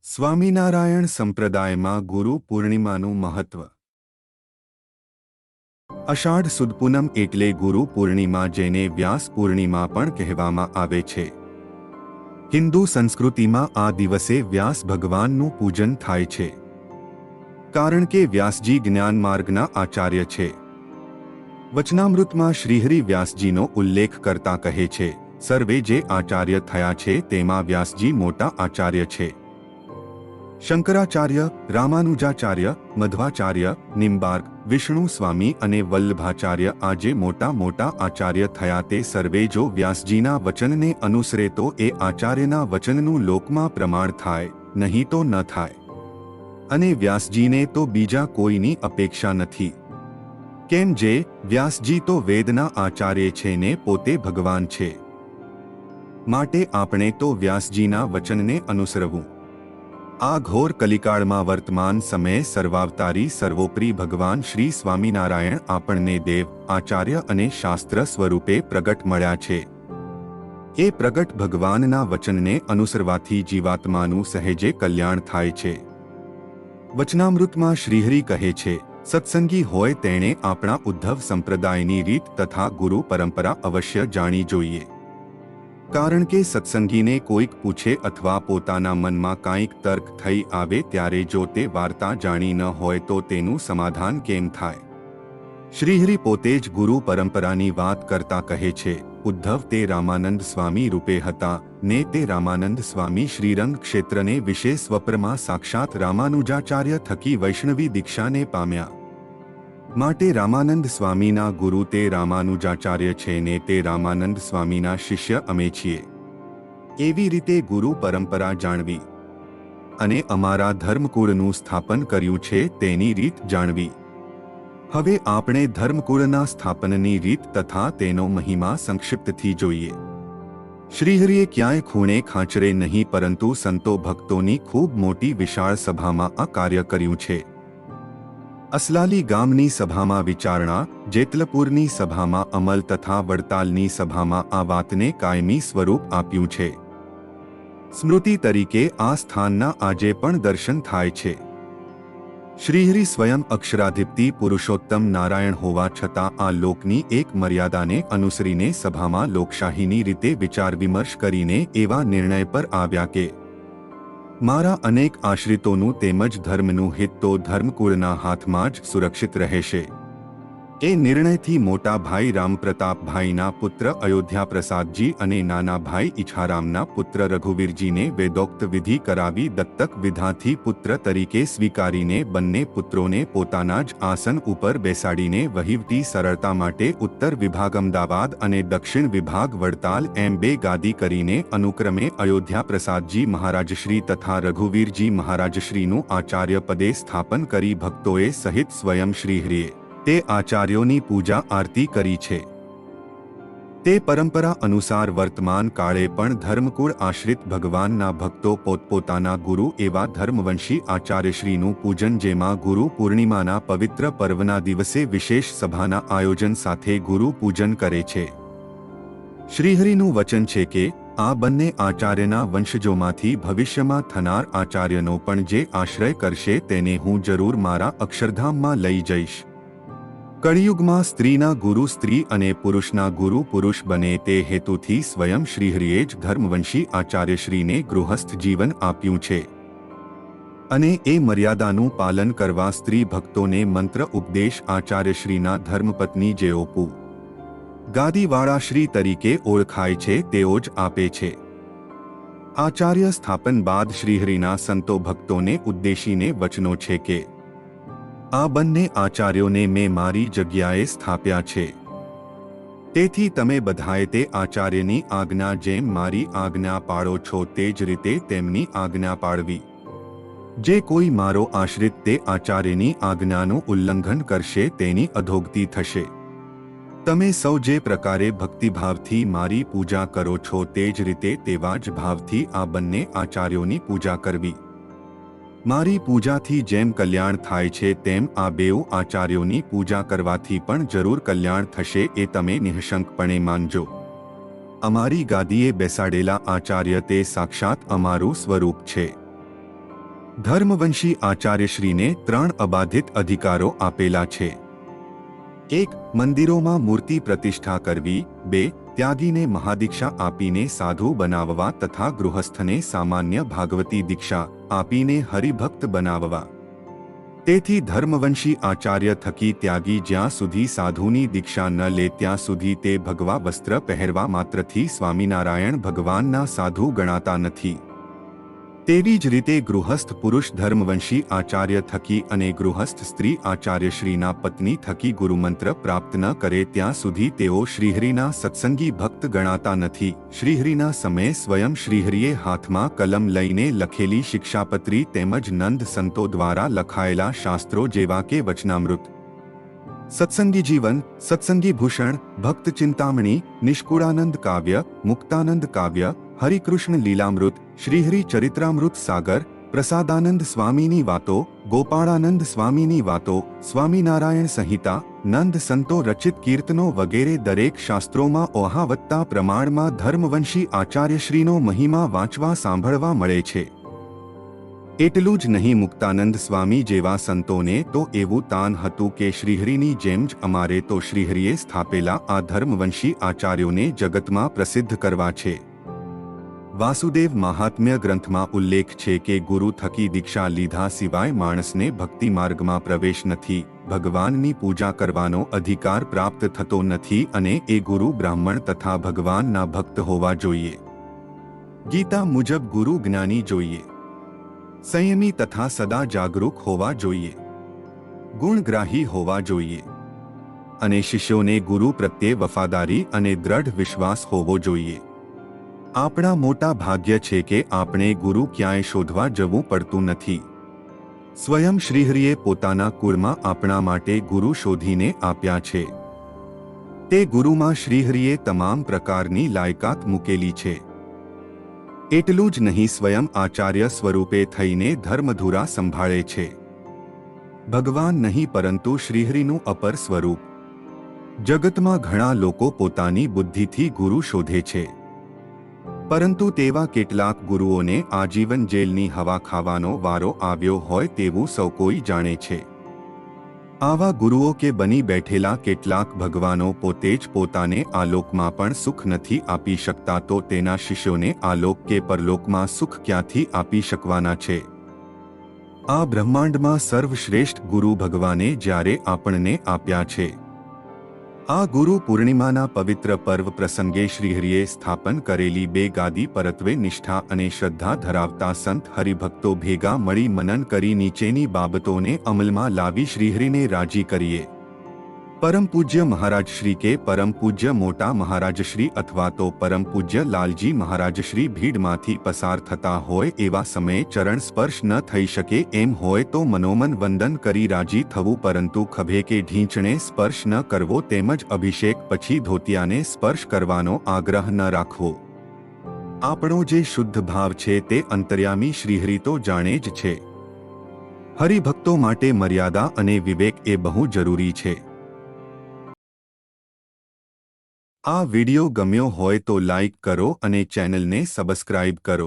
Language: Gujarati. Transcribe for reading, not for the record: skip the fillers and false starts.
સ્વામિનારાયણ સંપ્રદાયમાં ગુરુ પૂર્ણિમાનું મહત્વ. અષાઢ સુદ પૂનમ એટલે ગુરુ પૂર્ણિમા, જેને વ્યાસ પૂર્ણિમા પણ કહેવામાં આવે છે. હિન્દુ સંસ્કૃતિમાં આ દિવસે વ્યાસ ભગવાનનું પૂજન થાય છે, કારણ કે વ્યાસજી જ્ઞાન માર્ગના આચાર્ય છે. વચનામૃતમાં શ્રીહરિ વ્યાસજીનો ઉલ્લેખ કરતા કહે છે, સર્વે જે આચાર્ય થયા છે તેમાં વ્યાસજી મોટા આચાર્ય છે. શંકરાચાર્ય, રામાનુજાચાર્ય, મધ્વાચાર્ય, નિમ્બાર્ક, વિષ્ણુ સ્વામી અને વલ્લભાચાર્ય આજે મોટા મોટા આચાર્ય થયા. તે સર્વે જો વ્યાસજીના વચનને અનુસરે તો એ આચાર્યના વચનનું લોકમાં પ્રમાણ થાય, નહીં તો ન થાય. અને વ્યાસજીને તો બીજા કોઈની અપેક્ષા નથી, કેમ જે વ્યાસજી તો વેદના આચાર્ય છે ને પોતે ભગવાન છે. માટે આપણે તો વ્યાસજીના વચનને અનુસરવું. આ ઘોર કલિકાળમાં વર્તમાન સમયે સર્વાવતારી સર્વોપરી ભગવાન શ્રી સ્વામિનારાયણ આપણને દેવ, આચાર્ય અને શાસ્ત્ર સ્વરૂપે પ્રગટ મળ્યા છે. એ પ્રગટ ભગવાનના વચનને અનુસરવાથી જીવાત્માનું સહેજે કલ્યાણ થાય છે. વચનામૃતમાં શ્રીહરિ કહે છે, સત્સંગી હોય તેણે આપણા ઉદ્ધવ સંપ્રદાયની રીત તથા ગુરુ પરંપરા અવશ્ય જાણી જોઈએ. કારણ કે સત્સંગીને કોઈક પૂછે અથવા પોતાના મનમાં કાંઈક તર્ક થઈ આવે ત્યારે જો તે વાર્તા જાણી ન હોય તો તેનું સમાધાન કેમ થાય? શ્રીહરિ પોતે જ ગુરુ પરંપરાની વાત કરતા કહે છે, ઉદ્ધવ તે રામાનંદ સ્વામી રૂપે હતા ને તે રામાનંદ સ્વામી શ્રીરંગ ક્ષેત્રને વિશે સ્વપ્નમાં સાક્ષાત રામાનુજાચાર્ય થકી વૈષ્ણવી દીક્ષાને પામ્યા. માટે રામાનંદ સ્વામીના ગુરુ તે રામાનુજાચાર્ય છે ને તે રામાનંદ સ્વામીના શિષ્ય અમે છીએ. એવી રીતે ગુરુ પરંપરા જાણવી અને અમારા ધર્મકુળનું સ્થાપન કર્યું છે તેની રીત જાણવી. હવે આપણે ધર્મકુળના સ્થાપનની રીત તથા તેનો મહિમા સંક્ષિપ્તથી જોઈએ. શ્રીહરિએ ક્યાંય ખૂણે ખાંચરે નહીં પરંતુ સંતો ભક્તોની ખૂબ મોટી વિશાળ સભામાં આ કાર્ય કર્યું છે. અસલાલી ગામની સભામાં વિચારણા, જેતલપુરની સભામાં અમલ તથા વડતાલની સભામાં આ વાતને કાયમી સ્વરૂપ આપ્યું છે. સ્મૃતિ તરીકે આ સ્થાનના આજે પણ દર્શન થાય છે. શ્રીહરિ સ્વયં અક્ષરાધિપતિ પુરુષોત્તમ નારાયણ હોવા છતાં આ લોકની એક મર્યાદાને અનુસરીને સભામાં લોકશાહીની રીતે વિચાર વિમર્શ કરીને એવા નિર્ણય પર આવ્યા કે મારા અનેક આશ્રિતોનું તેમજ ધર્મનું હિત તો ધર્મકુળના હાથમાં જ સુરક્ષિત રહેશે. એ નિર્ણયથી મોટા ભાઈ રામપ્રતાપભાઈના પુત્ર અયોધ્યા પ્રસાદજી અને નાના ભાઈ ઈચ્છારામના પુત્ર રઘુવીરજીને વેદોક્ત વિધિ કરાવી દત્તક વિધાથી પુત્ર તરીકે સ્વીકારીને બંને પુત્રોને પોતાના જ આસન ઉપર બેસાડીને વહીવટી સરળતા માટે ઉત્તર વિભાગ અમદાવાદ અને દક્ષિણ વિભાગ વડતાલ એમ બે ગાદી કરીને અનુક્રમે અયોધ્યા પ્રસાદજી મહારાજશ્રી તથા રઘુવીરજી મહારાજશ્રીનું આચાર્ય પદે સ્થાપન કરી ભક્તોએ સહિત સ્વયં શ્રીહરિએ તે આચાર્યોની પૂજા આરતી કરી છે. તે પરંપરા અનુસાર વર્તમાન કાળે પણ ધર્મકુળ આશ્રિત ભગવાનના ભક્તો પોતપોતાના ગુરુ એવા ધર્મવંશી આચાર્યશ્રીનું પૂજન, જેમાં ગુરુ પૂર્ણિમાના પવિત્ર પર્વના દિવસે વિશેષ સભાના આયોજન સાથે ગુરુ પૂજન કરે છે. શ્રીહરિનું વચન છે કે આ બંને આચાર્યના વંશજોમાંથી ભવિષ્યમાં થનાર આચાર્યનો પણ જે આશ્રય કરશે તેને હું જરૂર મારા અક્ષરધામમાં લઈ જઈશ. કળિયુગમાં સ્ત્રીના ગુરુ સ્ત્રી અને પુરુષના ગુરુ પુરુષ બને તે હેતુથી સ્વયં શ્રીહરિએ જ ધર્મવંશી આચાર્યશ્રીને ગૃહસ્થ જીવન આપ્યું છે. અને એ મર્યાદાનું પાલન કરવા સ્ત્રી ભક્તોને મંત્ર ઉપદેશ આચાર્યશ્રીના ધર્મપત્ની જેઓ ગાદીવાળા શ્રી તરીકે ઓળખાય છે તેઓ જ આપે છે. આચાર્ય સ્થાપન બાદ શ્રીહરિના સંતો ભક્તોને ઉદ્દેશીને વચનો છે કે આ બંને આચાર્યોને મેં મારી જગ્યાએ સ્થાપ્યા છે. તેથી તમે બધાએ તે આચાર્યની આજ્ઞા જેમ મારી આજ્ઞા પાળો છો તે જ રીતે તેમની આજ્ઞા પાળવી. જે કોઈ મારો આશ્રિત તે આચાર્યની આજ્ઞાનું ઉલ્લંઘન કરશે તેની અધોગતિ થશે. તમે સૌ જે પ્રકારે ભક્તિભાવથી મારી પૂજા કરો છો તે જ રીતે તેવા જ ભાવથી આ બંને આચાર્યોની પૂજા કરવી. મારી પૂજાથી જેમ કલ્યાણ થાય છે તેમ આ બેઉ આચાર્યોની પૂજા કરવાથી પણ જરૂર કલ્યાણ થશે, એ તમે નિઃશંકપણે માનજો. અમારી ગાદીએ બેસાડેલા આચાર્ય તે સાક્ષાત અમારું સ્વરૂપ છે. ધર્મવંશી આચાર્યશ્રીને 3 અબાધિત અધિકારો આપેલા છે. 1. મંદિરોમાં મૂર્તિ પ્રતિષ્ઠા કરવી. 2. ત્યાગીને મહાદીક્ષા આપીને સાધુ બનાવવા તથા ગૃહસ્થને સામાન્ય ભાગવતી દીક્ષા આપીને હરિભક્ત બનાવવા. તેથી ધર્મવંશી આચાર્ય થકી ત્યાગી જ્યાં સુધી સાધુની દીક્ષા ન લે ત્યાં સુધી તે ભગવા વસ્ત્ર પહેરવા માત્રથી સ્વામિનારાયણ ભગવાનના સાધુ ગણાતા નથી. તેવી જ રીતે ગૃહસ્થ પુરુષ ધર્મવંશી આચાર્ય થકી અને ગૃહસ્થ સ્ત્રી આચાર્યશ્રીના પત્ની થકી ગુરુમંત્ર પ્રાપ્ત ન કરે ત્યાં સુધી તેઓ શ્રીહરિના સત્સંગી ભક્ત ગણાતા નથી. શ્રીહરિના સમયે સ્વયં શ્રીહરિએ હાથમાં કલમ લઈને લખેલી શિક્ષાપત્રી તેમજ નંદ સંતો દ્વારા લખાયેલા શાસ્ત્રો જેવા કે વચનામૃત, સત્સંગી જીવન, સત્સંગી ભૂષણ, ભક્ત ચિંતામણી, નિષ્કુળાનંદ કાવ્ય, મુક્તાનંદ કાવ્ય, હરિકૃષ્ણ લીલામૃત, શ્રીહરિ ચરિત્રામૃત સાગર, પ્રસાદાનંદ સ્વામીની વાતો, ગોપાળાનંદ સ્વામીની વાતો, સ્વામિનારાયણ સંહિતા, નંદ સંતો રચિત કીર્તનો વગેરે દરેક શાસ્ત્રોમાં ઓહાવત્તા પ્રમાણમાં ધર્મવંશી આચાર્યશ્રીનો મહિમા વાંચવા સાંભળવા મળે છે. એટલું જ નહીં, મુક્તાનંદ સ્વામી જેવા સંતોને તો એવું તાન હતું કે શ્રીહરિની જેમ જ અમારે તો શ્રીહરિએ સ્થાપેલા આ ધર્મવંશી આચાર્યોને જગતમાં પ્રસિદ્ધ કરવા છે. વાસુદેવ મહાત્મ્ય ગ્રંથમાં ઉલ્લેખ છે કે ગુરુ થકી દીક્ષા લીધા સિવાય માણસને ભક્તિ માર્ગમાં પ્રવેશ નથી, ભગવાનની પૂજા કરવાનો અધિકાર પ્રાપ્ત થતો નથી અને એ ગુરુ બ્રાહ્મણ તથા ભગવાનના ભક્ત હોવા જોઈએ. ગીતા મુજબ ગુરુ જ્ઞાની જોઈએ, સંયમી તથા સદા જાગૃત હોવા જોઈએ, ગુણગ્રાહી હોવા જોઈએ અને શિષ્યોને ગુરુ પ્રત્યે વફાદારી અને દ્રઢ વિશ્વાસ હોવો જોઈએ. આપણા મોટા ભાગ્ય છે કે આપણે ગુરુ ક્યાંય શોધવા જવું પડતું નથી. સ્વયં શ્રીહરિએ પોતાના કુળમાં આપણા માટે ગુરુ શોધીને આપ્યા છે. તે ગુરુમાં શ્રીહરિએ તમામ પ્રકારની લાયકાત મૂકેલી છે. એટલું જ નહીં, સ્વયં આચાર્ય સ્વરૂપે થઈને ધર્મધુરા સંભાળે છે. ભગવાન નહીં પરંતુ શ્રીહરિનું અપર સ્વરૂપ. જગતમાં ઘણા લોકો પોતાની બુદ્ધિથી ગુરુ શોધે છે, પરંતુ તેવા કેટલાક ગુરુઓને આજીવન જેલની હવા ખાવાનો વારો આવ્યો હોય તેવું સૌ કોઈ જાણે છે. આવા ગુરુઓ કે બની બેઠેલા કેટલાક ભગવાનો પોતે જ પોતાને આલોકમાં પણ સુખ નથી આપી શકતા, તો તેના શિષ્યોને આલોક કે પરલોકમાં સુખ ક્યાંથી આપી શકવાના છે? આ બ્રહ્માંડમાં સર્વશ્રેષ્ઠ ગુરુ ભગવાને જ્યારે આપણને આપ્યા છે. આ ગુરુ પૂર્ણિમાના પવિત્ર પર્વ પ્રસંગે શ્રીહરિએ સ્થાપન કરેલી 2 ગાદી પરત્વે નિષ્ઠા અને શ્રદ્ધા ધરાવતા સંત હરિભક્તો ભેગા મળી મનન કરી નીચેની બાબતોને અમલમાં લાવી શ્રીહરિને રાજી કરીએ. પરમ પૂજ્ય મહારાજશ્રી કે પરમ પૂજ્ય મોટા મહારાજશ્રી અથવા તો પરમ પૂજ્ય લાલજી મહારાજશ્રી ભીડમાંથી પસાર થતા હોય એવા સમયે ચરણ સ્પર્શ ન થઈ શકે એમ હોય તો મનોમન વંદન કરી રાજી થવું, પરંતુ ખભે કે ઢીંચણે સ્પર્શ ન કરવો તેમજ અભિષેક પછી ધોતિયાને સ્પર્શ કરવાનો આગ્રહ ન રાખવો. આપણો જે શુદ્ધ ભાવ છે તે અંતર્યામી શ્રીહરિ તો જાણે જ છે. હરિભક્તો માટે મર્યાદા અને વિવેક એ બહુ જરૂરી છે. આ વિડિયો ગમ્યો હોય તો લાઈક કરો અને ચેનલને સબસ્ક્રાઇબ કરો.